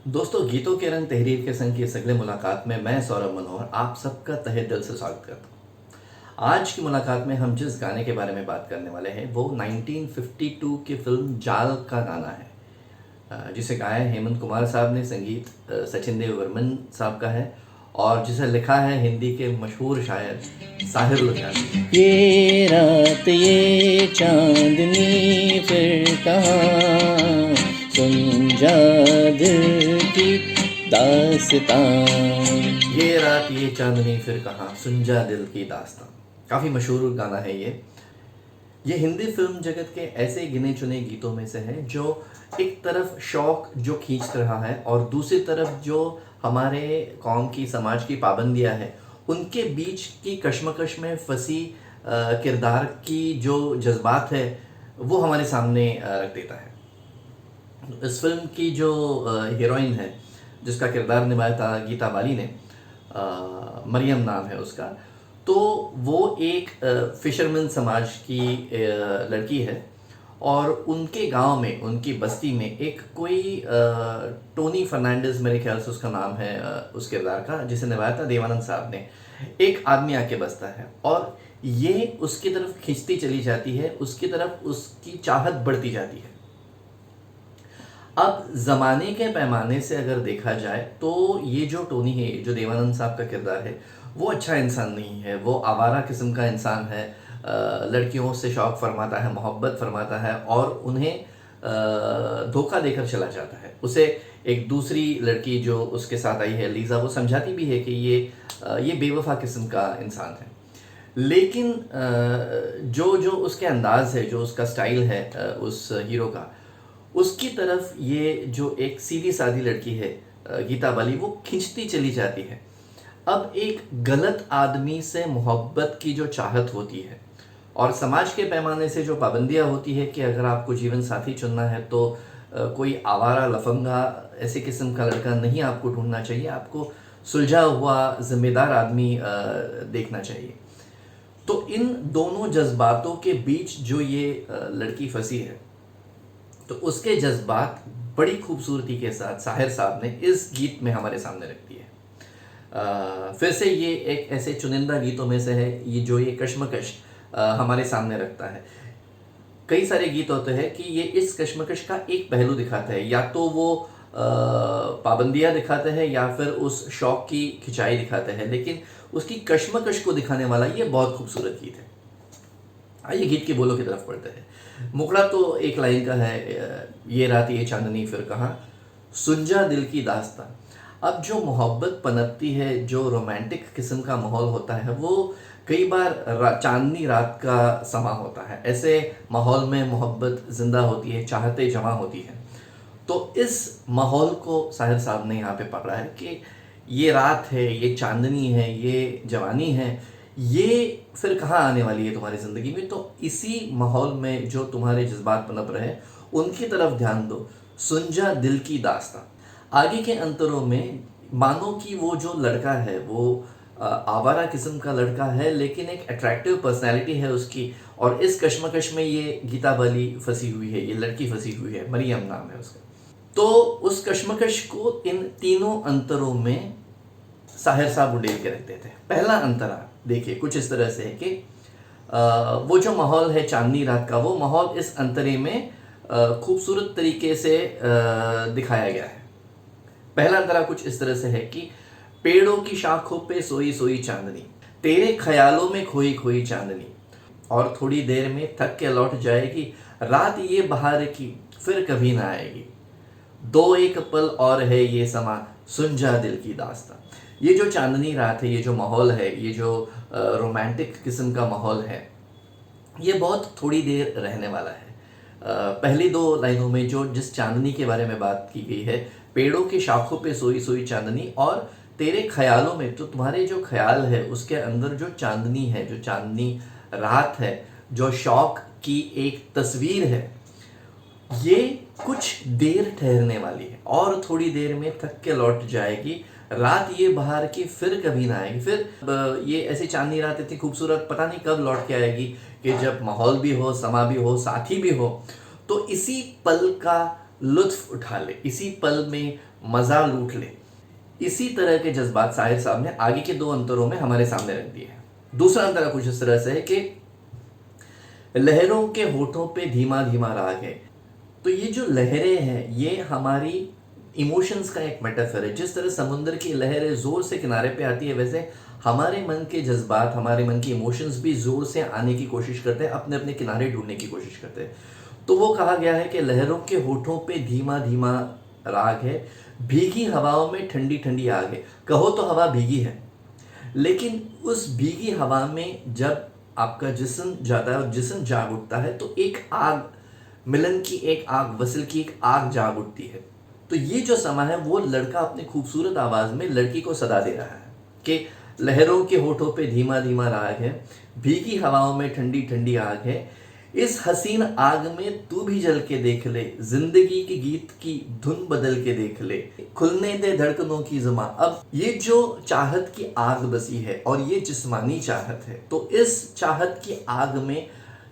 दोस्तों, गीतों के रंग तहरीर के संग की इस अगले मुलाकात में मैं सौरभ मनोहर आप सबका तहे दिल से स्वागत करता हूँ। आज की मुलाकात में हम जिस गाने के बारे में बात करने वाले हैं वो 1952 की फिल्म जाल का गाना है, जिसे गाया हेमंत कुमार साहब ने। संगीत सचिन देव वर्मन साहब का है और जिसे लिखा है हिंदी के मशहूर शायर साहिर लुधियानवी। ये रात ये चांदनी फिर कहाँ, सुन जा दिल की दास्तां। ये रात ये चांदनी फिर कहाँ, सुन जा दिल की दास्तां। काफ़ी मशहूर गाना है ये हिंदी फिल्म जगत के ऐसे गिने चुने गीतों में से है जो एक तरफ शौक जो खींच रहा है और दूसरी तरफ जो हमारे कौम की समाज की पाबंदियां है उनके बीच की कश्मकश में फंसी किरदार की जो जज्बात है वो हमारे सामने रख देता है। इस फिल्म की जो हीरोइन है जिसका किरदार निभाया था गीता बाली ने, मरियम नाम है उसका, तो वो एक फिशरमैन समाज की लड़की है और उनके गांव में, उनकी बस्ती में एक कोई टोनी फर्नांडिस मेरे ख्याल से उसका नाम है, उस किरदार का जिसे निभाया था देवानंद साहब ने। एक आदमी आके बसता है और ये उसकी तरफ खींचती चली जाती है, उसकी तरफ उसकी चाहत बढ़ती जाती है। अब ज़माने के पैमाने से अगर देखा जाए तो ये जो टोनी है, जो देवानंद साहब का किरदार है, वो अच्छा इंसान नहीं है। वो आवारा किस्म का इंसान है, लड़कियों से शौक़ फरमाता है, मोहब्बत फरमाता है और उन्हें धोखा देकर चला जाता है। उसे एक दूसरी लड़की जो उसके साथ आई है लीज़ा, वो समझाती भी है कि ये बेवफा किस्म का इंसान है। लेकिन जो जो उसके अंदाज़ है, जो उसका स्टाइल है उस हीरो का, उसकी तरफ ये जो एक सीधी सादी लड़की है गीता बाली, वो खिंचती चली जाती है। अब एक गलत आदमी से मोहब्बत की जो चाहत होती है और समाज के पैमाने से जो पाबंदियां होती है कि अगर आपको जीवन साथी चुनना है तो कोई आवारा लफंगा ऐसे किस्म का लड़का नहीं आपको ढूंढना चाहिए, आपको सुलझा हुआ जिम्मेदार आदमी देखना चाहिए। तो इन दोनों जज्बातों के बीच जो ये लड़की फंसी है, तो उसके जज्बात बड़ी खूबसूरती के साथ साहिर साहब ने इस गीत में हमारे सामने रख दिए। फिर से ये एक ऐसे चुनिंदा गीतों में से है ये जो ये कश्मकश हमारे सामने रखता है। कई सारे गीत होते हैं कि ये इस कश्मकश का एक पहलू दिखाता है, या तो वो पाबंदियां दिखाते हैं या फिर उस शौक की खिंचाई दिखाते हैं, लेकिन उसकी कश्मकश को दिखाने वाला ये बहुत खूबसूरत गीत है। आइए गीत के बोलों की तरफ पढ़ते हैं। मुखड़ा तो एक लाइन का है, ये रात ये चांदनी फिर कहाँ, सुन जा दिल की दास्तां। अब जो मोहब्बत पनपती है, जो रोमांटिक किस्म का माहौल होता है, वो कई बार चांदनी रात का समा होता है। ऐसे माहौल में मोहब्बत जिंदा होती है, चाहते जमा होती है। तो इस माहौल को साहिर साहब ने यहाँ पे पकड़ा है कि ये रात है, ये चांदनी है, ये जवानी है, ये फिर कहाँ आने वाली है तुम्हारी ज़िंदगी में। तो इसी माहौल में जो तुम्हारे जज्बात पनप रहे उनकी तरफ ध्यान दो, सुन जा दिल की दास्तां। आगे के अंतरों में मानो कि वो जो लड़का है वो आवारा किस्म का लड़का है, लेकिन एक अट्रैक्टिव पर्सनैलिटी है उसकी, और इस कश्मकश में ये गीता बाली फंसी हुई है, ये लड़की फंसी हुई है, मरियम नाम है उसका। तो उस कश्मकश को इन तीनों अंतरों में साहिर साहब उड़ेल के रखते थे। पहला अंतरा देखिए कुछ इस तरह से है कि वो जो माहौल है चांदनी रात का, वो माहौल इस अंतरे में खूबसूरत तरीके से दिखाया गया है। पहला अंतरा कुछ इस तरह से है कि पेड़ों की शाखों पे सोई सोई चांदनी, तेरे ख्यालों में खोई खोई चांदनी, और थोड़ी देर में थक के लौट जाएगी, रात ये बहार की फिर कभी ना आएगी, दो एक पल और है ये समा, सुन जा दिल की दास्तां। ये जो चांदनी रात है, ये जो माहौल है, ये जो रोमांटिक किस्म का माहौल है, ये बहुत थोड़ी देर रहने वाला है। पहली दो लाइनों में जो जिस चांदनी के बारे में बात की गई है, पेड़ों की शाखों पे सोई सोई चांदनी, और तेरे ख्यालों में, तो तुम्हारे जो ख्याल है उसके अंदर जो चांदनी है, जो चांदनी रात है, जो शौक की एक तस्वीर है, ये कुछ देर ठहरने वाली है और थोड़ी देर में थक के लौट जाएगी, रात ये बहार की फिर कभी ना आएगी। फिर ये ऐसी चांदनी रात इतनी खूबसूरत पता नहीं कब लौट के आएगी कि जब माहौल भी हो, समा भी हो, साथी भी हो। तो इसी पल का लुत्फ उठा ले, इसी पल में मज़ा लूट ले। इसी तरह के जज्बात साहिर साहब ने आगे के 2 अंतरों में हमारे सामने रख दिए हैं। दूसरा अंतर कुछ इस तरह से है कि लहरों के होठों पे धीमा धीमा राग है। तो ये जो लहरें हैं ये हमारी इमोशंस का एक मेटाफर है। जिस तरह समुद्र की लहरें जोर से किनारे पे आती है, वैसे हमारे मन के जज्बात, हमारे मन की इमोशंस भी जोर से आने की कोशिश करते हैं, अपने अपने किनारे ढूंढने की कोशिश करते हैं। तो वो कहा गया है कि लहरों के होठों पे धीमा धीमा राग है, भीगी हवाओं में ठंडी ठंडी आग है। कहो तो हवा भीगी है, लेकिन उस भीगी हवा में जब आपका जिस्म जाता है और जिस्म जाग उठता है तो एक आग, मिलन की एक आग, वसल की एक आग जाग उठती है। तो ये जो समा है वो लड़का अपनी खूबसूरत आवाज़ में लड़की को सदा दे रहा है कि लहरों के होठों पे धीमा धीमा राग है, भीगी हवाओं में ठंडी ठंडी आग है, इस हसीन आग में तू भी जल के देख ले, जिंदगी के गीत की धुन बदल के देख ले, खुलने दे धड़कनों की ज़ुबां। अब ये जो चाहत की आग बसी है और ये जिस्मानी चाहत है, तो इस चाहत की आग में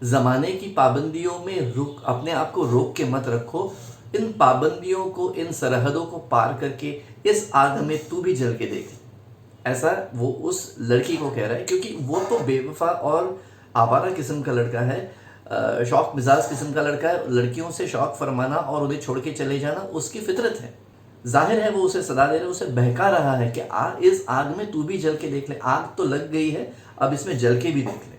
ज़माने की पाबंदियों में रुक, अपने आप को रोक के मत रखो। इन पाबंदियों को, इन सरहदों को पार करके इस आग में तू भी जल के देख। ऐसा वो उस लड़की को कह रहा है, क्योंकि वो तो बेवफा और आवारा किस्म का लड़का है, शौक मिजाज किस्म का लड़का है। लड़कियों से शौक फरमाना और उन्हें छोड़ के चले जाना उसकी फितरत है। जाहिर है वो उसे सदा दे रहा है, उसे बहका रहा है कि इस आग में तू भी जल के देख ले। आग तो लग गई है, अब इसमें जल के भी देख ले।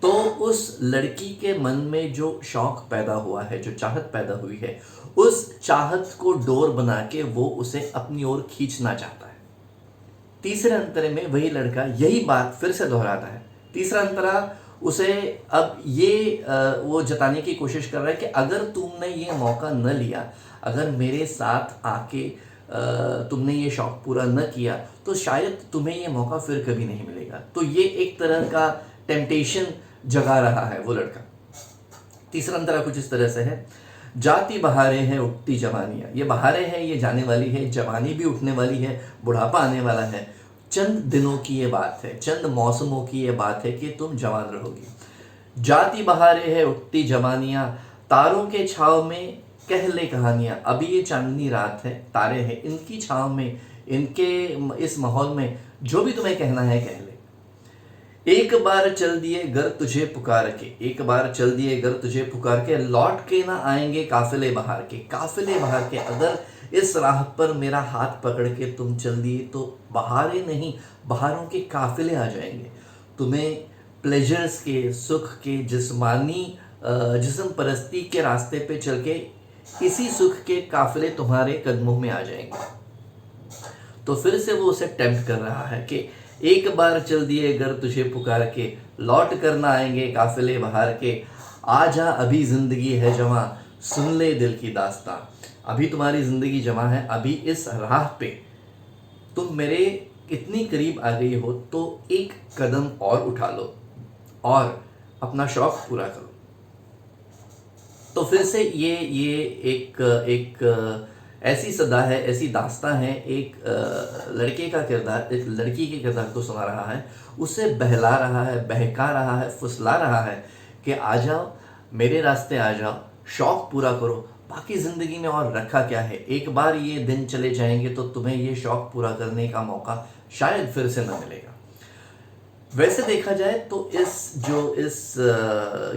तो उस लड़की के मन में जो शौक पैदा हुआ है, जो चाहत पैदा हुई है, उस चाहत को डोर बना के वो उसे अपनी ओर खींचना चाहता है। तीसरे अंतरे में वही लड़का यही बात फिर से दोहराता है। तीसरा अंतरा उसे अब ये वो जताने की कोशिश कर रहा है कि अगर तुमने ये मौका न लिया, अगर मेरे साथ आके तुमने ये शौक पूरा न किया, तो शायद तुम्हें ये मौका फिर कभी नहीं मिलेगा। तो ये एक तरह का टेम्पटेशन जगा रहा है वो लड़का। तीसरा अंतरा कुछ इस तरह से है, जाती बहारें हैं उठती जवानियाँ। ये बहारें हैं, ये जाने वाली है, जवानी भी उठने वाली है, बुढ़ापा आने वाला है। चंद दिनों की ये बात है, चंद मौसमों की ये बात है कि तुम जवान रहोगी। जाती बहारें हैं उठती जवानियाँ, तारों के छाव में कह ले कहानियाँ। अभी ये चांदनी रात है, तारे हैं, इनकी छाव में, इनके इस माहौल में जो भी तुम्हें कहना है कह ले। एक बार चल दिए घर तुझे पुकार के, एक बार चल दिए घर तुझे पुकार के, लौट के ना आएंगे काफिले बहार के। काफिले बहार के, अगर इस राह पर मेरा हाथ पकड़ के तुम चल दिए तो बहारें नहीं, बहारों के काफिले आ जाएंगे। तुम्हें प्लेजर्स के, सुख के, जिस्मानी जिस्म परस्ती के रास्ते पे चल के इसी सुख के काफिले तुम्हारे कदमों में आ जाएंगे। तो फिर से वो उसे टेम्प्ट कर रहा है कि एक बार चल दिए घर तुझे पुकार के, लौट कर ना आएंगे काफिले बहार के। आजा अभी जिंदगी है जवां, सुन ले दिल की दास्तां। अभी तुम्हारी जिंदगी जवां है, अभी इस राह पे तुम मेरे इतनी करीब आ गई हो तो एक कदम और उठा लो और अपना शौक पूरा करो। तो फिर से ये एक ऐसी सदा है, ऐसी दास्तां है। एक लड़के का किरदार एक लड़की के किरदार को सुना रहा है, उसे बहला रहा है, बहका रहा है, फुसला रहा है कि आ जाओ मेरे रास्ते, आ जाओ, शौक पूरा करो, बाकी ज़िंदगी में और रखा क्या है। एक बार ये दिन चले जाएंगे तो तुम्हें ये शौक पूरा करने का मौका शायद फिर से न मिलेगा। वैसे देखा जाए तो इस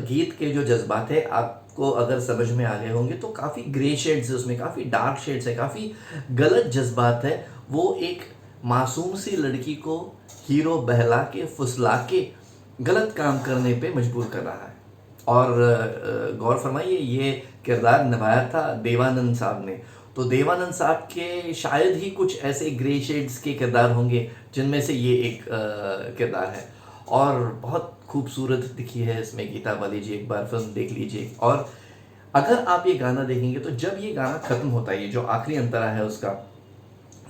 गीत के जो जज्बात है आपको अगर समझ में आ गए होंगे तो काफ़ी ग्रे शेड्स है उसमें, काफ़ी डार्क शेड्स है, काफ़ी गलत जज्बात है। वो एक मासूम सी लड़की को हीरो बहला के, फुसला के गलत काम करने पे मजबूर कर रहा है। और गौर फरमाइए ये किरदार निभाया था देवानंद साहब ने। तो देवानंद साहब के शायद ही कुछ ऐसे ग्रे शेड्स के किरदार होंगे जिनमें से ये एक किरदार है। और बहुत खूबसूरत दिखी है इसमें गीता बाली जी, एक बार फिल्म देख लीजिए। और अगर आप ये गाना देखेंगे तो जब ये गाना ख़त्म होता है, ये जो आखिरी अंतरा है उसका,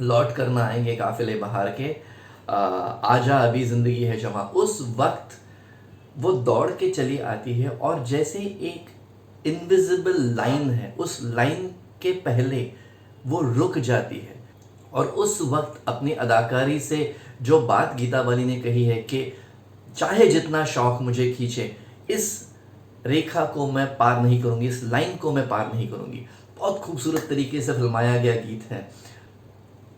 लौट कर ना आएंगे काफिले बहार के, आजा अभी ज़िंदगी है जवां, उस वक्त वो दौड़ के चली आती है और जैसे एक इनविजिबल लाइन है, उस लाइन के पहले वो रुक जाती है और उस वक्त अपनी अदाकारी से जो बात गीता बाली ने कही है कि चाहे जितना शौक मुझे खींचे, इस रेखा को मैं पार नहीं करूंगी, इस लाइन को मैं पार नहीं करूंगी। बहुत खूबसूरत तरीके से फिल्माया गया गीत है।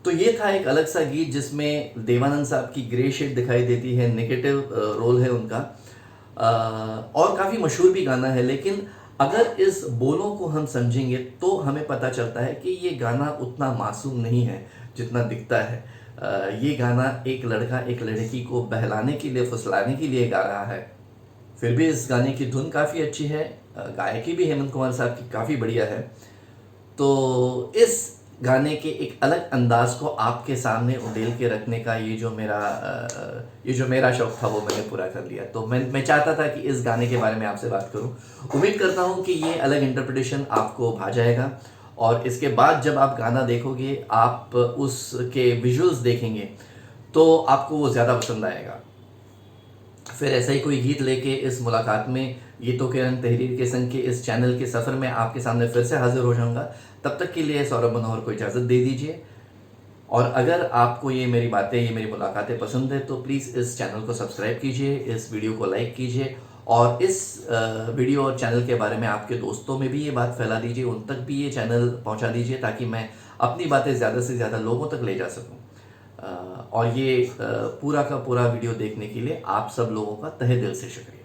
तो ये था एक अलग सा गीत जिसमें देवानंद साहब की ग्रे शेड दिखाई देती है, नेगेटिव रोल है उनका। और काफ़ी मशहूर भी गाना है, लेकिन अगर इस बोलों को हम समझेंगे तो हमें पता चलता है कि ये गाना उतना मासूम नहीं है जितना दिखता है। ये गाना एक लड़का एक लड़की को बहलाने के लिए, फुसलाने के लिए गा रहा है। फिर भी इस गाने की धुन काफ़ी अच्छी है, गायकी भी हेमंत कुमार साहब की काफ़ी बढ़िया है। तो इस गाने के एक अलग अंदाज को आपके सामने उड़ेल के रखने का ये जो मेरा शौक था वो मैंने पूरा कर लिया। तो मैं चाहता था कि इस गाने के बारे में आपसे बात करूं। उम्मीद करता हूं कि ये अलग इंटरप्रिटेशन आपको भा जाएगा, और इसके बाद जब आप गाना देखोगे, आप उसके विजुअल्स देखेंगे तो आपको वो ज़्यादा पसंद आएगा। फिर ऐसा ही कोई गीत लेके इस मुलाकात में गीतों के रंग तहरीर के संग के इस चैनल के सफ़र में आपके सामने फिर से हाजिर हो जाऊंगा। तब तक के लिए सौरभ मनोहर को इजाज़त दे दीजिए। और अगर आपको ये मेरी बातें, ये मेरी मुलाकातें पसंद है तो प्लीज़ इस चैनल को सब्सक्राइब कीजिए, इस वीडियो को लाइक कीजिए, और इस वीडियो और चैनल के बारे में आपके दोस्तों में भी ये बात फैला दीजिए, उन तक भी ये चैनल पहुंचा दीजिए, ताकि मैं अपनी बातें ज़्यादा से ज़्यादा लोगों तक ले जा सकूं। और ये पूरा का पूरा वीडियो देखने के लिए आप सब लोगों का तहे दिल से शुक्रिया।